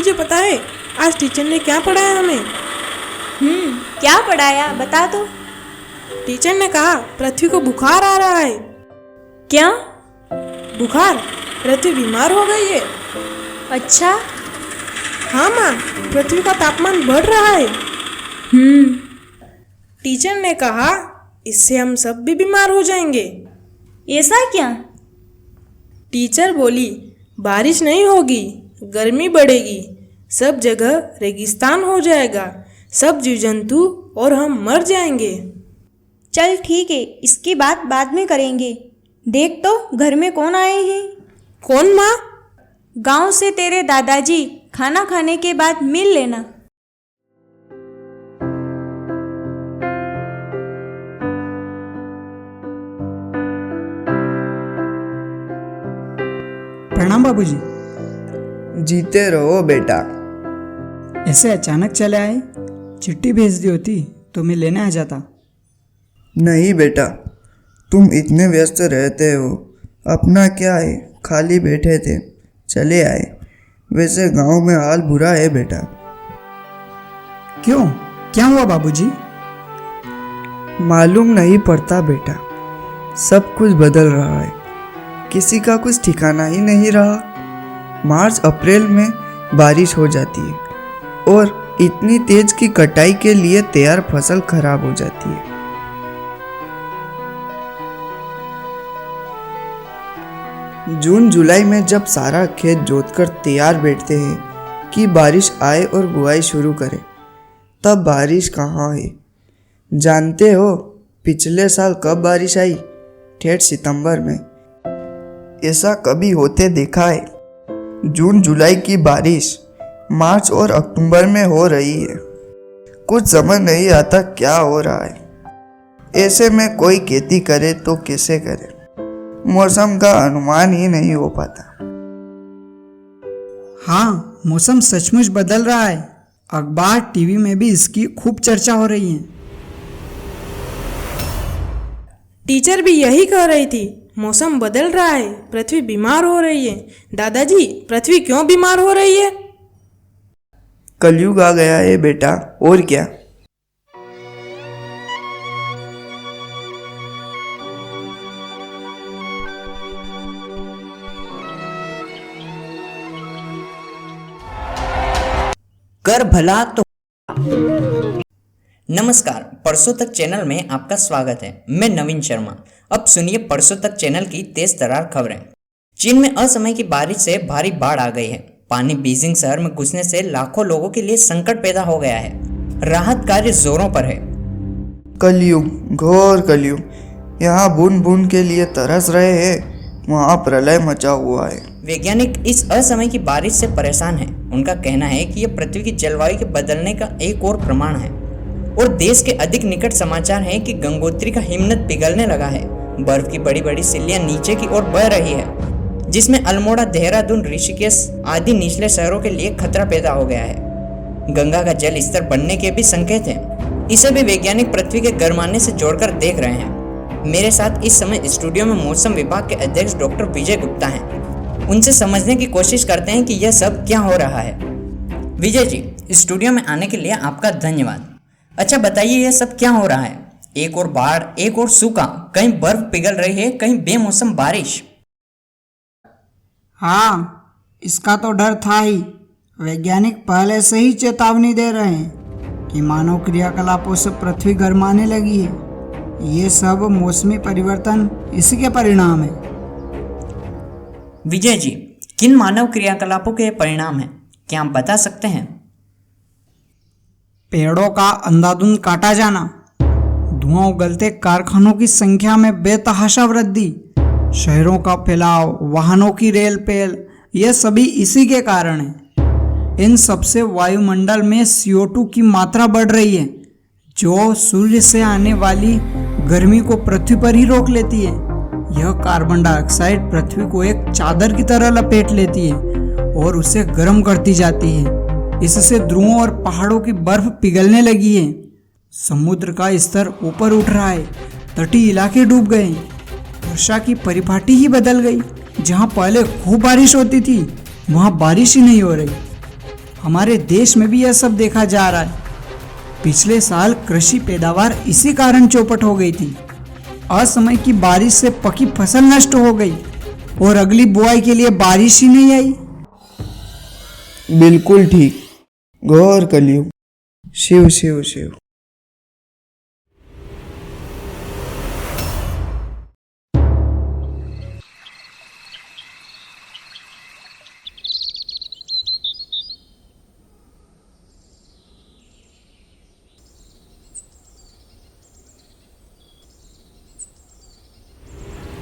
तुझे पता है आज टीचर ने क्या पढ़ाया हमें? क्या पढ़ाया बता तो। टीचर ने कहा पृथ्वी को बुखार आ रहा है। क्या? बुखार? पृथ्वी बीमार हो गई है। अच्छा। हाँ माँ, पृथ्वी का तापमान बढ़ रहा है। टीचर ने कहा इससे हम सब भी बीमार हो जाएंगे। ऐसा क्या? टीचर बोली बारिश नहीं होगी, गर्मी बढ़ेगी, सब जगह रेगिस्तान हो जाएगा, सब जीव जंतु और हम मर जाएंगे। चल ठीक है, इसकी बात बाद में करेंगे। देख तो घर में कौन आए हैं। कौन माँ? गांव से तेरे दादाजी, खाना खाने के बाद मिल लेना। प्रणाम बाबूजी। जीते रहो बेटा। ऐसे अचानक चले आए? चिट्ठी भेज दी होती तो मैं लेने आ जाता। नहीं बेटा, तुम इतने व्यस्त रहते हो, अपना क्या है, खाली बैठे थे चले आए। वैसे गांव में हाल बुरा है बेटा। क्यों, क्या हुआ बाबूजी? मालूम नहीं पड़ता बेटा, सब कुछ बदल रहा है, किसी का कुछ ठिकाना ही नहीं रहा। मार्च अप्रैल में बारिश हो जाती है और इतनी तेज की कटाई के लिए तैयार फसल खराब हो जाती है। जून जुलाई में जब सारा खेत जोतकर तैयार बैठते हैं कि बारिश आए और बुआई शुरू करे, तब बारिश कहाँ है। जानते हो पिछले साल कब बारिश आई? ठेठ सितंबर में। ऐसा कभी होते देखा है? जून जुलाई की बारिश मार्च और अक्टूबर में हो रही है। कुछ समझ नहीं आता क्या हो रहा है। ऐसे में कोई खेती करे तो कैसे करे, मौसम का अनुमान ही नहीं हो पाता। हाँ, मौसम सचमुच बदल रहा है। अखबार टीवी में भी इसकी खूब चर्चा हो रही है। टीचर भी यही कह रही थी, मौसम बदल रहा है, पृथ्वी बीमार हो रही है। दादाजी, पृथ्वी क्यों बीमार हो रही है? कलयुग आ गया है बेटा, और क्या। कर भला तो। नमस्कार, परसों तक चैनल में आपका स्वागत है। मैं नवीन शर्मा। अब सुनिए परसों तक चैनल की तेज तरार खबरें। चीन में असमय की बारिश से भारी बाढ़ आ गई है। पानी बीजिंग शहर में घुसने से लाखों लोगों के लिए संकट पैदा हो गया है। राहत कार्य जोरों पर है। कलयुग, घोर कलयुग। यहाँ बूंद बूंद के लिए तरस रहे हैं, वहाँ प्रलय मचा हुआ है। वैज्ञानिक इस असमय की बारिश से परेशान हैं। उनका कहना है कि यह पृथ्वी की जलवायु के बदलने का एक और प्रमाण है। और देश के अधिक निकट समाचार है कि गंगोत्री का हिमनद पिघलने लगा है। बर्फ की बड़ी बड़ी सिल्लियां नीचे की ओर बह रही है, जिसमें अल्मोड़ा, देहरादून, ऋषिकेश आदि निचले शहरों के लिए खतरा पैदा हो गया है। गंगा का जल स्तर बढ़ने के भी संकेत हैं। इसे भी वैज्ञानिक पृथ्वी के गर्माने से जोड़कर देख रहे हैं। मेरे साथ इस समय स्टूडियो में मौसम विभाग के अध्यक्ष डॉक्टर विजय गुप्ता हैं। उनसे समझने की कोशिश करते हैं कि यह सब क्या हो रहा है। विजय जी, स्टूडियो में आने के लिए आपका धन्यवाद। अच्छा बताइए, यह सब क्या हो रहा है? एक और बाढ़, एक और सूखा, कहीं बर्फ पिघल रही है, कहीं बेमौसम बारिश। हाँ, इसका तो डर था ही। वैज्ञानिक पहले से ही चेतावनी दे रहे हैं कि मानव क्रियाकलापों से पृथ्वी गर्माने लगी है। ये सब मौसमी परिवर्तन इसी के परिणाम है। विजय जी, किन मानव क्रियाकलापों के परिणाम हैं, क्या आप बता सकते हैं? पेड़ों का अंधाधुंध काटा जाना, धुआं उगलते कारखानों की संख्या में बेतहाशा वृद्धि, शहरों का फैलाव, वाहनों की रेल पेल, यह सभी इसी के कारण है। इन सबसे वायुमंडल में CO2 की मात्रा बढ़ रही है, जो सूर्य से आने वाली गर्मी को पृथ्वी पर ही रोक लेती है। यह कार्बन डाइऑक्साइड पृथ्वी को एक चादर की तरह लपेट लेती है और उसे गर्म करती जाती है। इससे ध्रुवों और पहाड़ों की बर्फ पिघलने लगी है। समुद्र का स्तर ऊपर उठ रहा है, तटीय इलाके डूब गए, वर्षा की परिपाटी ही बदल गई। जहाँ पहले खूब बारिश होती थी, वहाँ बारिश ही नहीं हो रही। हमारे देश में भी यह सब देखा जा रहा है। पिछले साल कृषि पैदावार इसी कारण चौपट हो गई थी। असमय की बारिश से पकी फसल नष्ट हो गई और अगली बुआई के लिए बारिश ही नहीं आई। बिल्कुल ठीक। घोर कलयुग। शिव शिव शिव।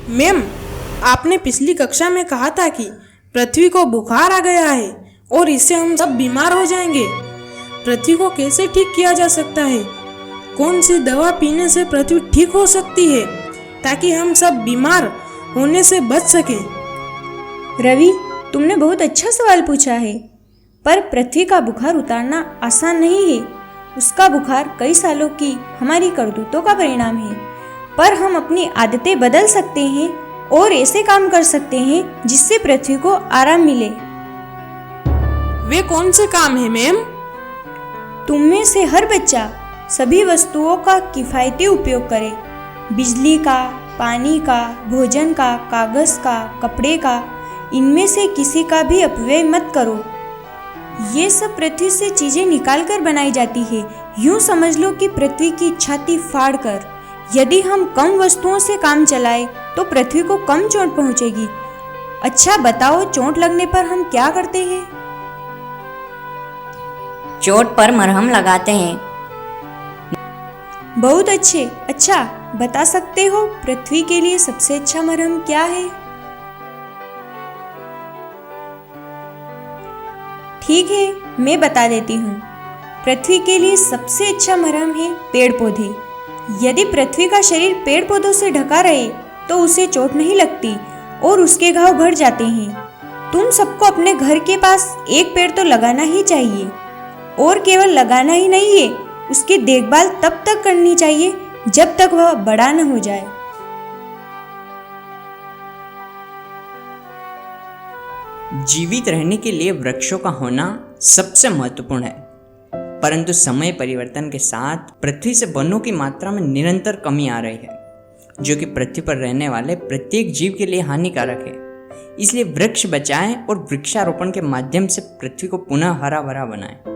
मैम, आपने पिछली कक्षा में कहा था कि पृथ्वी को बुखार आ गया है और इससे हम सब बीमार हो जाएंगे। पृथ्वी को कैसे ठीक किया जा सकता है? कौन सी दवा पीने से पृथ्वी ठीक हो सकती है ताकि हम सब बीमार होने से बच सकें? रवि, तुमने बहुत अच्छा सवाल पूछा है। पर पृथ्वी का बुखार उतारना आसान नहीं है। उसका बुखार कई सालों की हमारी करतूतों का परिणाम है। पर हम अपनी आदतें बदल सकते हैं और ऐसे काम कर सकते हैं जिससे पृथ्वी को आराम मिले। वे कौन से काम है मैम? तुम में से हर बच्चा सभी वस्तुओं का किफ़ायती उपयोग करे। बिजली का, पानी का, भोजन का, कागज़ का, कपड़े का, इनमें से किसी का भी अपव्यय मत करो। ये सब पृथ्वी से चीज़ें निकाल कर बनाई जाती है। यूँ समझ लो कि पृथ्वी की छाती फाड़ कर। यदि हम कम वस्तुओं से काम चलाएं तो पृथ्वी को कम चोट पहुंचेगी। अच्छा बताओ, चोट लगने पर हम क्या करते हैं? चोट पर मरहम लगाते हैं। बहुत अच्छे। अच्छा, बता सकते हो पृथ्वी के लिए सबसे अच्छा मरहम क्या है? ठीक है, मैं बता देती हूँ। पृथ्वी के लिए सबसे अच्छा मरहम है पेड़ पौधे। यदि पृथ्वी का शरीर पेड़ पौधों से ढका रहे तो उसे चोट नहीं लगती और उसके घाव भर जाते हैं। तुम सबको अपने घर के पास एक पेड़ तो लगाना ही चाहिए, और केवल लगाना ही नहीं है, उसकी देखभाल तब तक करनी चाहिए जब तक वह बड़ा न हो जाए। जीवित रहने के लिए वृक्षों का होना सबसे महत्वपूर्ण है, परंतु समय परिवर्तन के साथ पृथ्वी से वनों की मात्रा में निरंतर कमी आ रही है, जो कि पृथ्वी पर रहने वाले प्रत्येक जीव के लिए हानिकारक है। इसलिए वृक्ष बचाएं और वृक्षारोपण के माध्यम से पृथ्वी को पुनः हरा भरा बनाएं।